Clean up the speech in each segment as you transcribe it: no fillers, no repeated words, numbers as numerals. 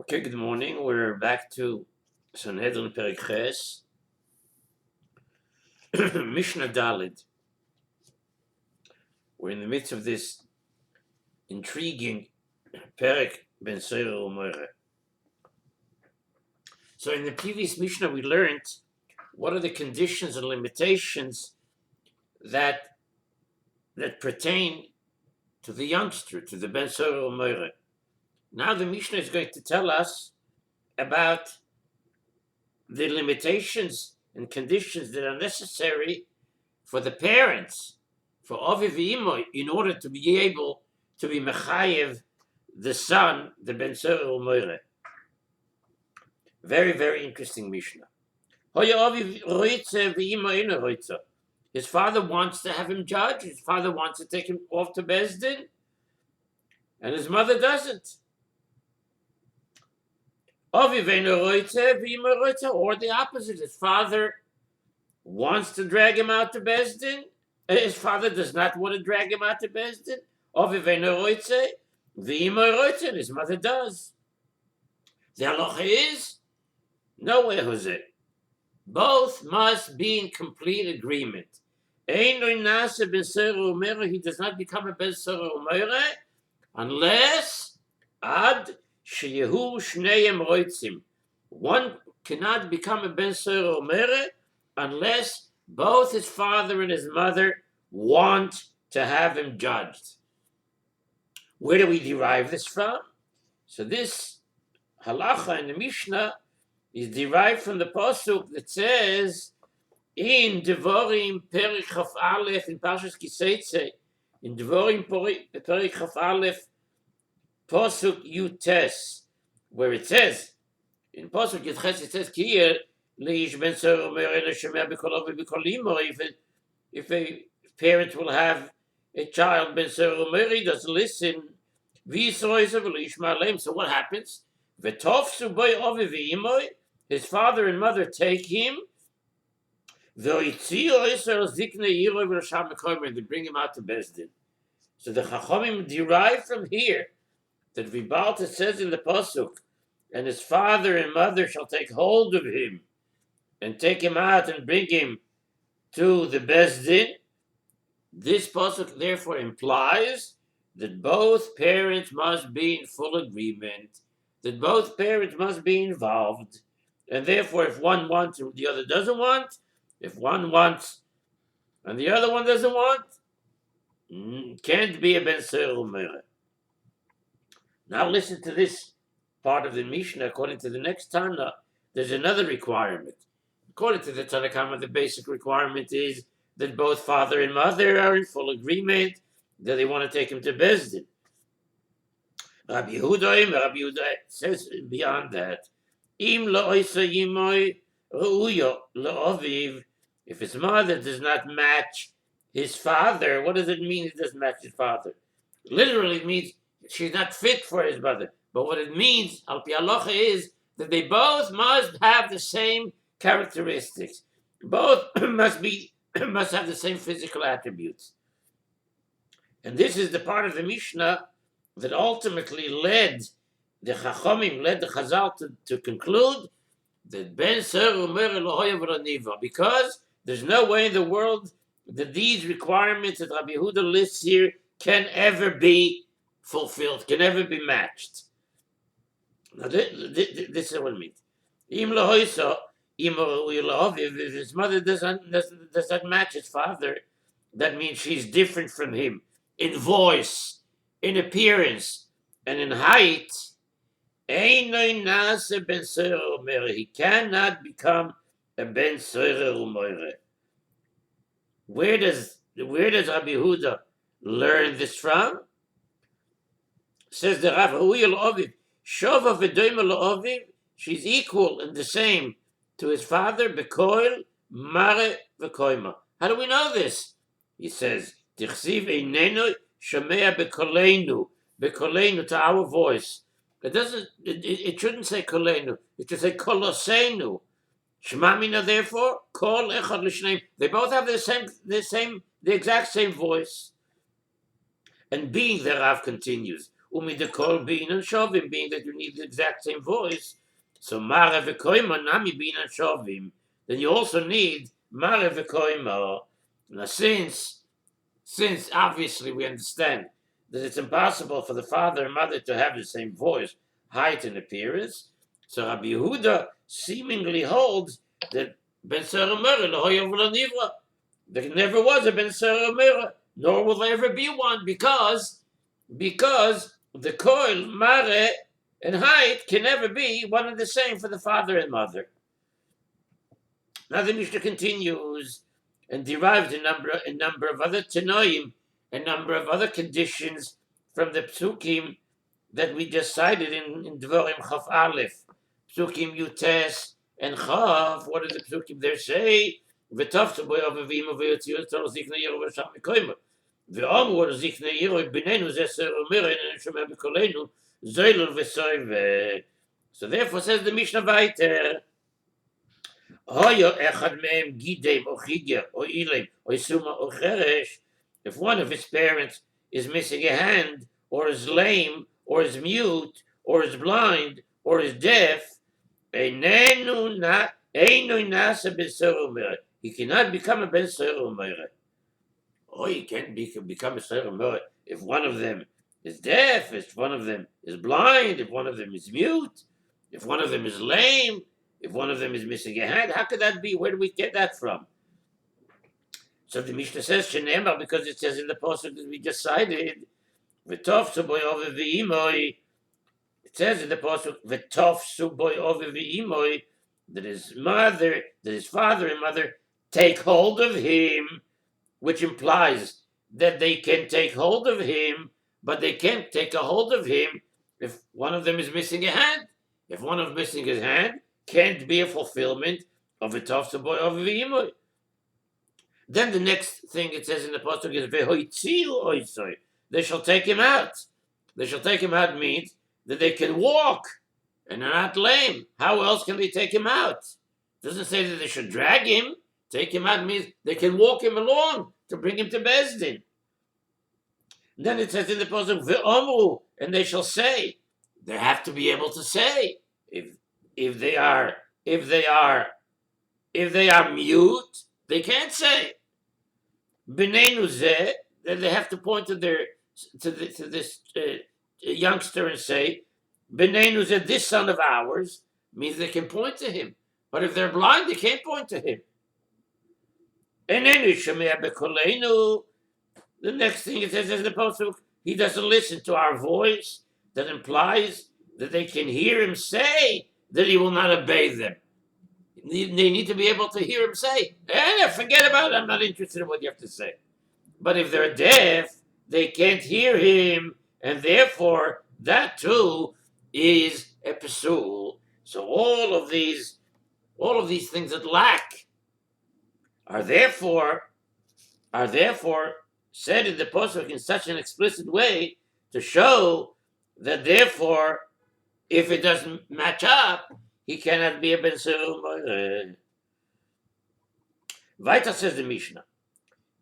Okay, good morning. We're back to Sanhedrin Perek Ches, Mishnah Dalid. We're in the midst of this intriguing Perek Ben Seir U'Moire. So in the previous Mishnah, we learned what are the conditions and limitations that pertain to the youngster, to the Ben Seir U'Moire. Now the Mishnah is going to tell us about the limitations and conditions that are necessary for the parents, for Aviv Imoy, in order to be able to be Mechayev, the son, the Ben Seir U'Moire. Very, very interesting Mishnah. His father wants to have him judged. His father wants to take him off to Bezdin, and his mother doesn't. Or the opposite. His father wants to drag him out to Bezdin. His father does not want to drag him out to Bezdin. And his mother does. The halacha is, no way, Jose. Both must be in complete agreement. He does not become a Ben Seir U'Moire unless ad sheyehu shneim roitzim. One cannot become a Ben Seir U'Moire unless both his father and his mother want to have him judged. Where do we derive this from? So this halacha in the Mishnah is derived from the pasuk that says in Devorim Perek Chaf Aleph in Parshas Kiseitze, in Devorim Perek Chaf Aleph pasuk Yutes, where it says in pasuk Yutes it says here leish ben Seir U'Moire shemea b'kol aviv b'kol imo. If a parent will have a child Ben Seir U'Moire, he doesn't listen. So what happens? His father and mother take him, and they bring him out to Bezdin. So the Chachamim derive from here that Vibalta says in the pasuk, and his father and mother shall take hold of him and take him out and bring him to the Bezdin. This pasuk therefore implies that both parents must be in full agreement, that both parents must be involved, and therefore if one wants and the other doesn't want, if one wants and the other one doesn't want, can't be a Ben Seir U'Moire. Now listen to this part of the Mishnah. According to the next Tana, there's another requirement. According to the Tanna Kama, the basic requirement is that both father and mother are in full agreement that they want to take him to Bezdin. Rabbi Yehuda says beyond that, if his mother does not match his father, what does it mean it doesn't match his father? Literally it means she's not fit for his mother. But what it means, al pi halacha, is that they both must have the same characteristics. Both must have the same physical attributes. And this is the part of the Mishnah that ultimately led the Chazal to conclude that Ben Seir U'Moire lo hoya v'lo niva, because there's no way in the world that these requirements that Rabbi Yehuda lists here can ever be fulfilled, can ever be matched. Now this is what it means. If his mother does not match his father, that means she's different from him in voice, in appearance, and in height. He cannot become a Ben Seir U'Moire. Where does Rabbi Yehuda learn this from? Says the Rav, Shova v'doima la'oviv, she's equal and the same to his father, bekoil, mare v'koima. How do we know this? He says, Tichsiv einenu shomea bekoleinu, to our voice. It shouldn't say koleinu, it should say koloseinu. Shemamina, therefore, kol echad l'shneim. They both have the exact same voice. And being the Rav continues, umidekol bein and shovim, being that you need the exact same voice. So mare v'koima nami bein and shovim. Then you also need mare v'koima. Now, since obviously we understand that it's impossible for the father and mother to have the same voice, height, and appearance, so Rabbi Yehuda seemingly holds that Ben Sarah Mera Nivra. There never was a Ben Sarah Mera, nor will there ever be one, because the coil, mare, and height can never be one and the same for the father and mother. Now the Mishnah continues and derives a number of other tanoim, a number of other conditions from the psukim that we just cited in Dvorim Chaf Aleph, psukim Yutes and Chaf. What do the psukim there say? V'tafsu boy avavim v'yotzius tor zikna yiro v'sham mikoyma. V'amur zikna yiro b'nenu zeser umirin and shomer b'kolenu zoylul v'soive. So therefore says the Mishnah weiter, if one of his parents is missing a hand, or is lame, or is mute, or is blind, or is deaf, he cannot become a ben Sorah. Oh, he can't become a Sorah if one of them is deaf, if one of them is blind, if one of them is mute, if one of them is lame, if one of them is missing a hand. How could that be? Where do we get that from? So the Mishnah says, Shenemar, because it says in the pasuk that we just cited, V'tofsu boy over v'imoy. It says in the pasuk, V'tofsu boy over v'imoy, that his father and mother take hold of him, which implies that they can take hold of him, but they can't take a hold of him if one of them is missing a hand. If one of them is missing his hand, can't be a fulfillment of a tofsa boy of v'imoy. Then the next thing it says in the pasuk is vehoitziu oisoy. They shall take him out. They shall take him out means that they can walk and are not lame. How else can they take him out? It doesn't say that they should drag him. Take him out means they can walk him along to bring him to Bezdin. Then it says in the pasuk ve'omru, and they shall say. They have to be able to say. If they are mute, they can't say. B'neinu zeh, then they have to point to this youngster and say, B'neinu zeh, this son of ours, means they can point to him. But if they're blind, they can't point to him. Enenu shomea b'koleinu. The next thing it says in the pasuk, he doesn't listen to our voice. That implies that they can hear him say that he will not obey them. They need to be able to hear him say, forget about it, I'm not interested in what you have to say. But if they're deaf, they can't hear him, and therefore that too is a pasul. So all of these things that lack are therefore said in the pasuk in such an explicit way to show that therefore, if it doesn't match up, he cannot be a ben Sorah. Weiter says the Mishnah,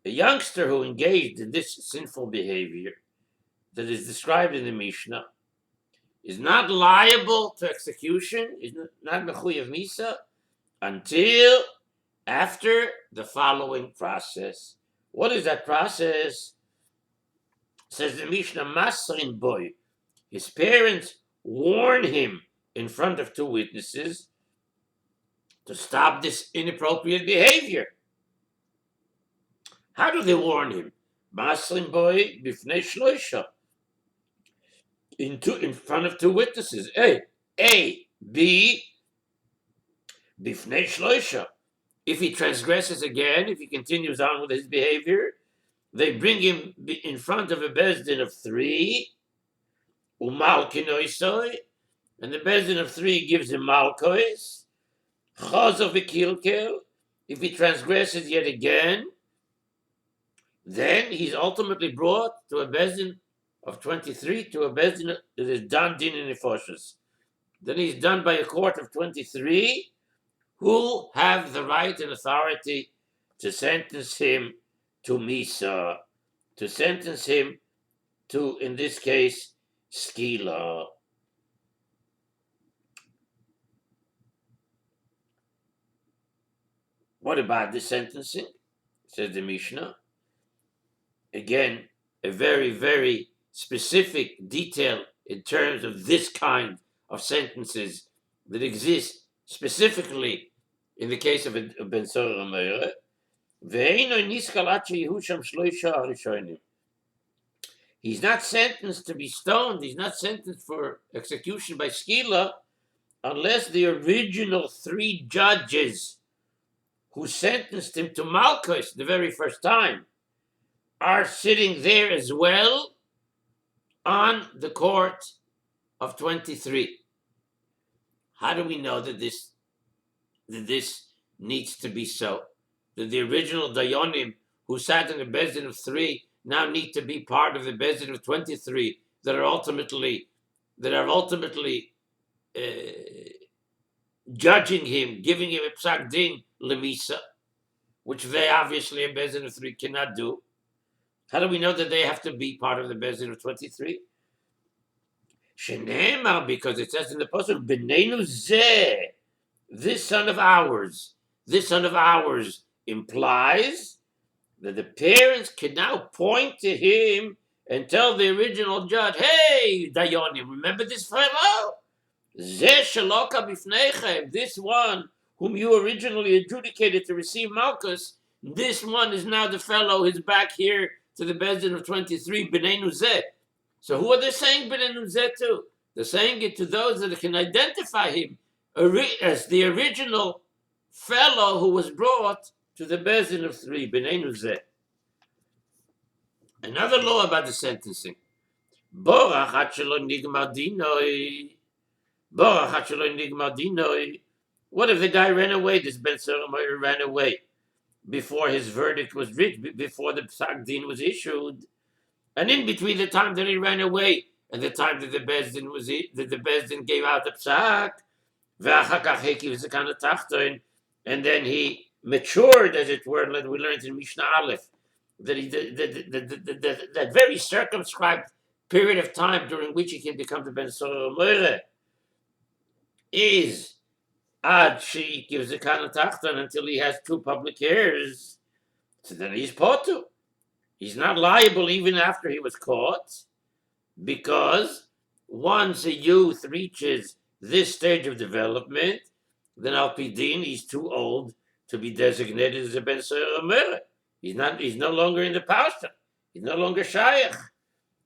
a youngster who engaged in this sinful behavior that is described in the Mishnah is not liable to execution, is not mechuyev misa, until after the following process. What is that process? Says the Mishnah, Masrin boy. His parents warn him in front of two witnesses to stop this inappropriate behavior. How do they warn him? Masrin boy bifnei shloisha. In front of two witnesses. A, B, bifnei shloisha. If he transgresses again, if he continues on with his behavior, they bring him in front of a bezdin of 3, umal kinoisoi, and the bezdin of 3 gives him malkois, chazov v'kilkel. If he transgresses yet again, then he's ultimately brought to a bezdin of 23, to a bezdin that is done din in nefoshes. Then he's done by a court of 23, who have the right and authority to sentence him to Misa, to sentence him to, in this case, skila. What about the sentencing? Says the Mishnah. Again, a very, very specific detail in terms of this kind of sentences that exist specifically in the case of a Ben Sora Meire. He's not sentenced to be stoned. He's not sentenced for execution by skila unless the original 3 judges who sentenced him to Malchus the very first time are sitting there as well on the court of 23. How do we know that this needs to be so? That the original Dayanim who sat in the Bezdin of 3 now need to be part of the Bezdin of 23 that are ultimately judging him, giving him a psak din lemisa, which they obviously in Bezdin of 3 cannot do. How do we know that they have to be part of the Bezdin of 23? Shenemar, because it says in the pasuk, B'neinu zeh, this son of ours. This son of ours implies that the parents can now point to him and tell the original judge, hey, Dayanim, remember this fellow? Zeh shaloka bifnechem, this one whom you originally adjudicated to receive Malchus, this one is now the fellow who's back here to the Bezdin of 23, B'neinu zeh. So who are they saying B'neinu zeh to? They're saying it to those that can identify him as the original fellow who was brought to the Bezdin of 3, B'neinu zeh. Another law about the sentencing. Borach hat shelo nigmar dinoi. Borach hat shelo nigmar dinoi. What if the guy ran away? This Ben Sora ran away before his verdict was reached, before the psak din was issued, and in between the time that he ran away and the time that the Bezdin gave out the psak, and then he matured, as it were. We learned in Mishnah Aleph that that very circumscribed period of time during which he can become the Ben Sora Meire is ad she gives the kana tachton until he has 2 public heirs. So then he's potu. He's not liable even after he was caught, because once a youth reaches this stage of development, then al pi din he's too old to be designated as a Ben Sora Meire. He's no longer in the pasture. He's no longer shayach,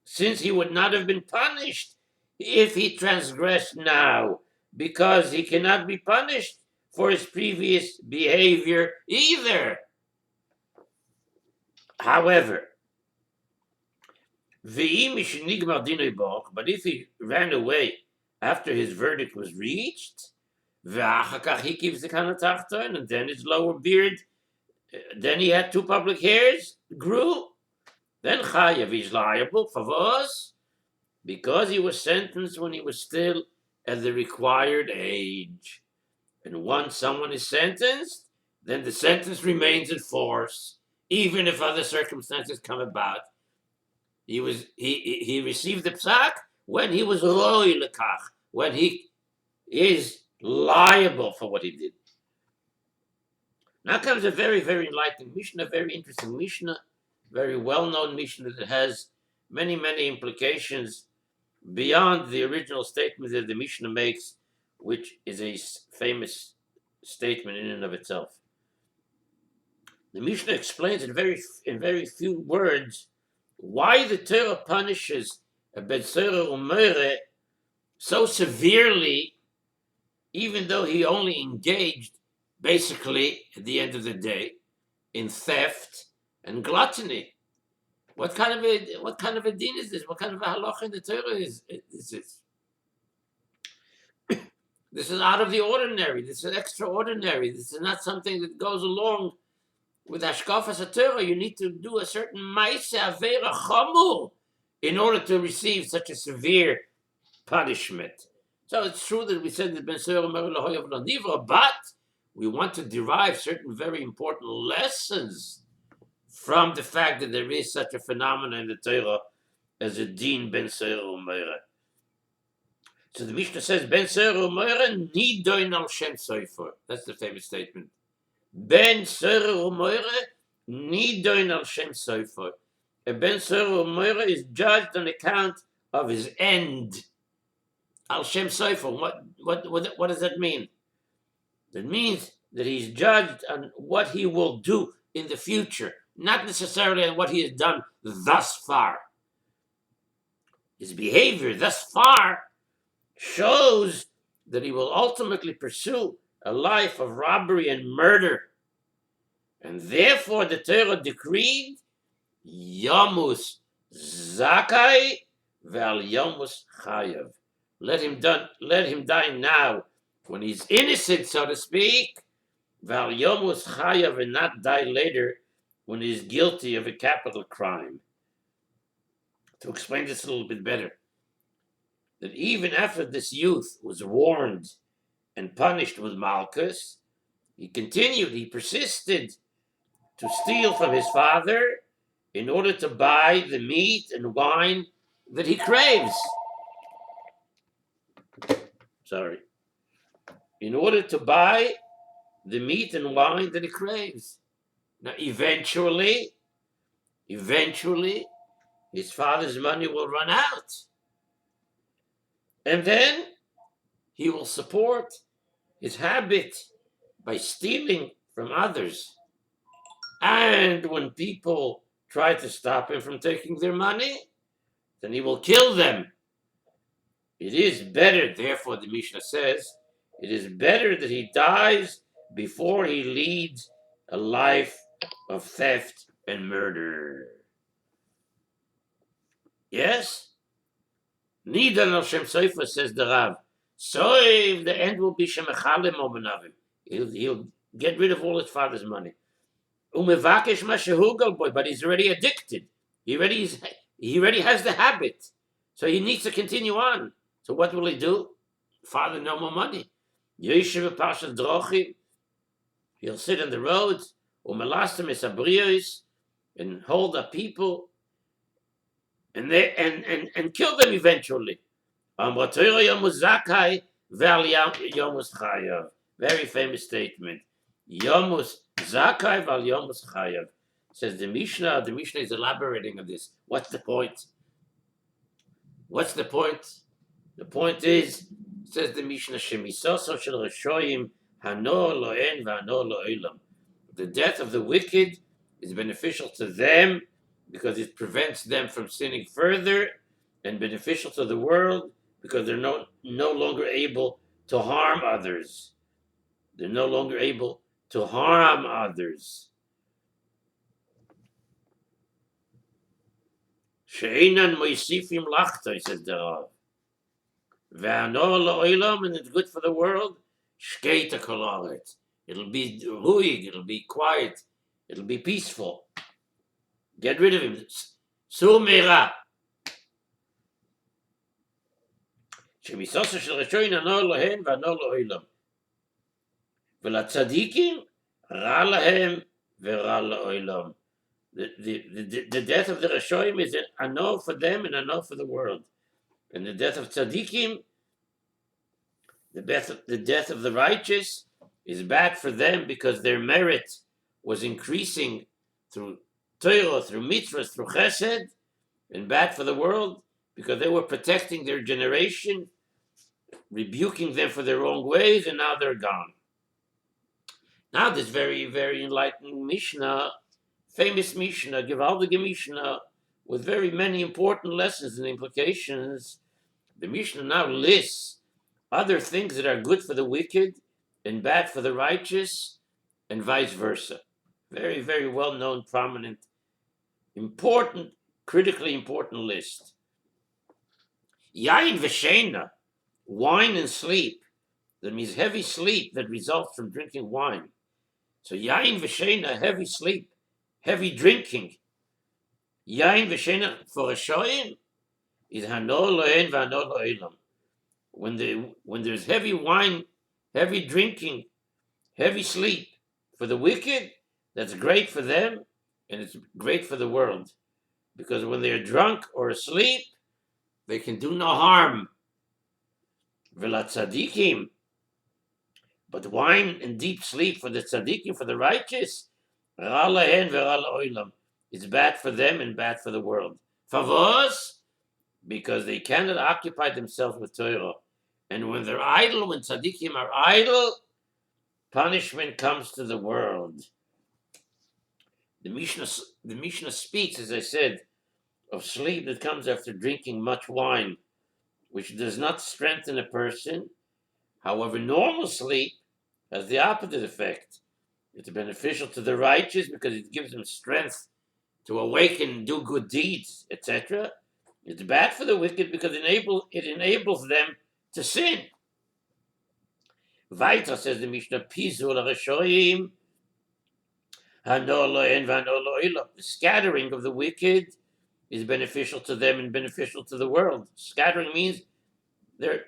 since he would not have been punished if he transgressed now, because he cannot be punished for his previous behavior either. However, but if he ran away after his verdict was reached, he gives the kanatachton, and then his lower beard, then he had 2 public hairs, grew, then chayav is liable for us, because he was sentenced when he was still at the required age. And once someone is sentenced, then the sentence remains in force, even if other circumstances come about. He received the psak when he was roi lekach, when he is liable for what he did. Now comes a very, very enlightening Mishnah, very interesting Mishnah, very well-known Mishnah that has many, many implications beyond the original statement that the Mishnah makes, which is a famous statement in and of itself. The Mishnah explains in very few words why the Torah punishes a Ben Sora Umeire so severely, even though he only engaged, basically, at the end of the day, in theft and gluttony. What kind of a din is this? What kind of a halacha in the Torah is this? This is out of the ordinary. This is extraordinary. This is not something that goes along with hashkafas Torah. You need to do a certain ma'aseh avera chamur in order to receive such a severe punishment. So it's true that we said that Ben Sora Meire lahoyav lo nivra, but we want to derive certain very important lessons from the fact that there is such a phenomenon in the Torah as a din Ben Sora Meire. So the Mishnah says, Ben Sir Umoira Nidoin al Shem Sofer. That's the famous statement. Ben Sir Umoira Nidoin al Shem Sofer. A Ben Sir Umoira is judged on account of his end. Al Shem Sofer. What does that mean? That means that he's judged on what he will do in the future, not necessarily on what he has done thus far. His behavior thus far shows that he will ultimately pursue a life of robbery and murder. And therefore the Torah decreed Yamus Zakai Val Yamus Chayav. Let him die now when he's innocent, so to speak. Val Yamus Chayav, and not die later when he's guilty of a capital crime. To explain this a little bit better, that even after this youth was warned and punished with Malchus, he persisted to steal from his father in order to buy the meat and wine that he craves. In order to buy the meat and wine that he craves. Now, eventually, his father's money will run out. And then he will support his habit by stealing from others. And when people try to stop him from taking their money, then he will kill them. It is better, therefore, the Mishnah says, it is better that he dies before he leads a life of theft and murder. Yes? Nidan al Shem Sofer, says the Rav. So if the end will be Shemechalem Obenavim. He'll get rid of all his father's money. Umevakesh Mashahugal boy, but he's already addicted. He already has the habit. So he needs to continue on. So what will he do? Father, no more money. Yeshiva Pasha Drochim. He'll sit on the roads, Umelastem Esabrios, and hold up people, and kill them eventually. Very famous statement. Yomus Zakai val Yomus Chayav. Says the Mishnah. The Mishnah is elaborating on this. What's the point? The point is, says the Mishnah, Shemisoso shel Rashoyim Hano Loen v'Hano Lo'olam. The death of the wicked is beneficial to them because it prevents them from sinning further, and beneficial to the world because they're no longer able to harm others. They're no longer able to harm others. She'enan moisifim lachta, says the Rav. Ve'hano lo'olam, and it's good for the world. Shkeita kolaret. It'll be ruig, it'll be quiet, it'll be peaceful. Get rid of him. Sumera. Shemisosa shel Rashoyin hano lohen v'hano lo'olam. V'latzadikim ra lahem v'ra lo'olam. The death of the Rashoyim is an ano for them and ano for the world. And the death of tzaddikim, the death of the righteous, is bad for them because their merit was increasing through Torah, through mitzvahs, through chesed, and bad for the world because they were protecting their generation, rebuking them for their wrong ways, and now they're gone. Now this very, very enlightening Mishnah, famous Mishnah, Gewaldige Mishnah, with very many important lessons and implications. The Mishnah now lists other things that are good for the wicked and bad for the righteous, and vice versa. Very, very well-known, prominent, important, critically important list. Yain v'sheina, wine and sleep. That means heavy sleep that results from drinking wine. So yain v'sheina, heavy sleep, heavy drinking. Yain v'sheina for a shoyim is hano lo'en v'hano lo'elam. When there's heavy wine, heavy drinking, heavy sleep for the wicked, that's great for them and it's great for the world. Because when they're drunk or asleep, they can do no harm. V'la tzadikim, but wine and deep sleep for the tzadikim, for the righteous, ra lahen v'ra la'olam. It's bad for them and bad for the world. Favos, because they cannot occupy themselves with Torah. And when they're idle, when tzaddikim are idle, punishment comes to the world. The Mishnah speaks, as I said, of sleep that comes after drinking much wine, which does not strengthen a person. However, normal sleep has the opposite effect. It's beneficial to the righteous because it gives them strength to awaken and do good deeds, etc. It's bad for the wicked because it enables them to sin. Weiter says the Mishnah, Pizul Rashoim, the scattering of the wicked is beneficial to them and beneficial to the world. Scattering means they're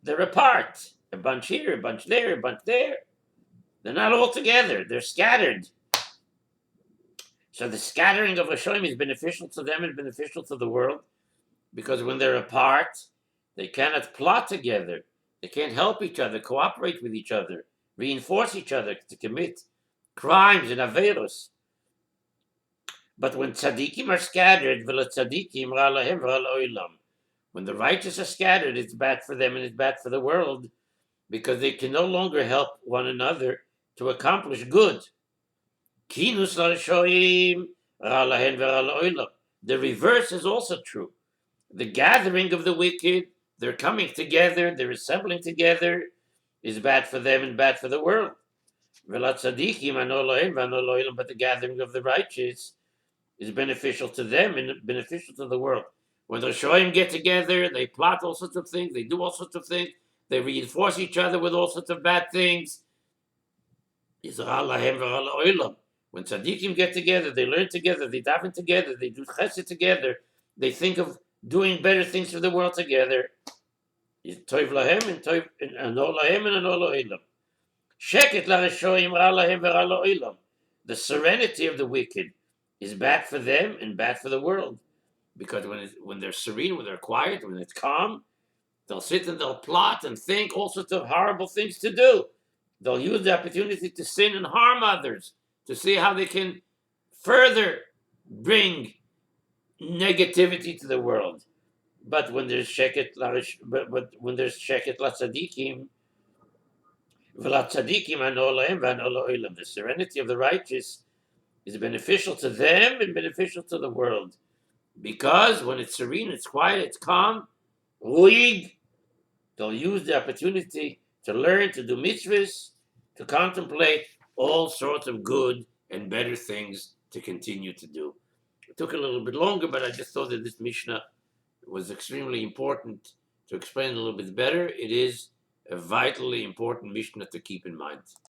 apart. A bunch here, a bunch there, a bunch there. They're not all together. They're scattered. So the scattering of Rashoim is beneficial to them and beneficial to the world because when they're apart, they cannot plot together. They can't help each other, cooperate with each other, reinforce each other to commit crimes and averos. But when tzaddikim are scattered, when the righteous are scattered, it's bad for them and it's bad for the world because they can no longer help one another to accomplish good. The reverse is also true. The gathering of the wicked, they're coming together, they're assembling together, is bad for them and bad for the world. But the gathering of the righteous is beneficial to them and beneficial to the world. When the Shoim get together, they plot all sorts of things, they do all sorts of things, they reinforce each other with all sorts of bad things. When tzaddikim get together, they learn together, they daven together, they do chesed together, they think of doing better things for the world together. Tov lahem and tov and no lahem and no lo'ilam. Sheket lareshoim ra lahem v'ra lo'ilam. The serenity of the wicked is bad for them and bad for the world, because when they're serene, when they're quiet, when it's calm, they'll sit and they'll plot and think all sorts of horrible things to do. They'll use the opportunity to sin and harm others, to see how they can further bring negativity to the world. But when there's sheket la tzadikim, the serenity of the righteous is beneficial to them and beneficial to the world. Because when it's serene, it's quiet, it's calm, ruig, they'll use the opportunity to learn, to do mitzvahs, to contemplate all sorts of good and better things to continue to do. It took a little bit longer, but I just thought that this Mishnah was extremely important to explain a little bit better. It is a vitally important Mishnah to keep in mind.